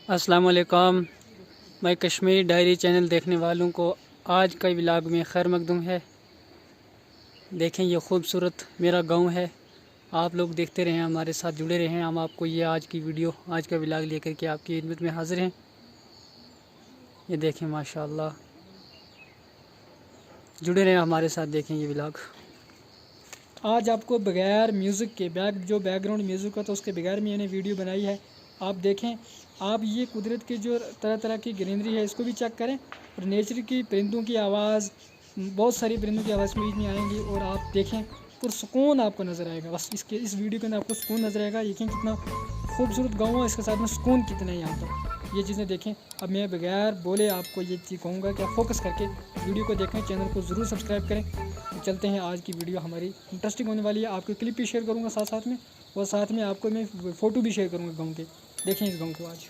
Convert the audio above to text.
अस्सलाम वालेकुम। मैं कश्मीर डायरी चैनल देखने वालों को आज का व्लॉग में खैर मकदूम है। देखें ये खूबसूरत मेरा गांव है। आप लोग देखते रहें, हमारे साथ जुड़े रहें। हम आपको ये आज की वीडियो, आज का व्लॉग लेकर के आपकी खिदमत में हाजिर हैं। ये देखें माशाअल्लाह, जुड़े रहें हमारे साथ, देखें ये व्लॉग। आज आपको बगैर म्यूज़िक के जो बैकग्राउंड म्यूज़िक का, तो उसके बगैर मैंने वीडियो बनाई है। आप देखें, आप ये कुदरत के जो तरह तरह की ग्रीनरी है इसको भी चेक करें, और नेचर की परिंदों की आवाज़, बहुत सारी परिंदों की आवाज़ बीच में आएंगी, और आप देखें तो सुकून आपको नज़र आएगा। बस इस वीडियो के अंदर आपको सुकून नज़र आएगा। यकीन कितना खूबसूरत गाँव है, इसके साथ में सुकून कितना है यहाँ पर, ये चीज़ें देखें। अब मैं बगैर बोले आपको ये चीज़ कहूँगा कि आप फोकस करके वीडियो को देखें, चैनल को ज़रूर सब्सक्राइब करें। तो चलते हैं, आज की वीडियो हमारी इंटरेस्टिंग होने वाली है। आपको क्लिप भी शेयर करूँगा साथ साथ में, और साथ में आपको मैं फ़ोटो भी शेयर करूँगा गाँव के। देखें इस गाँव को आज।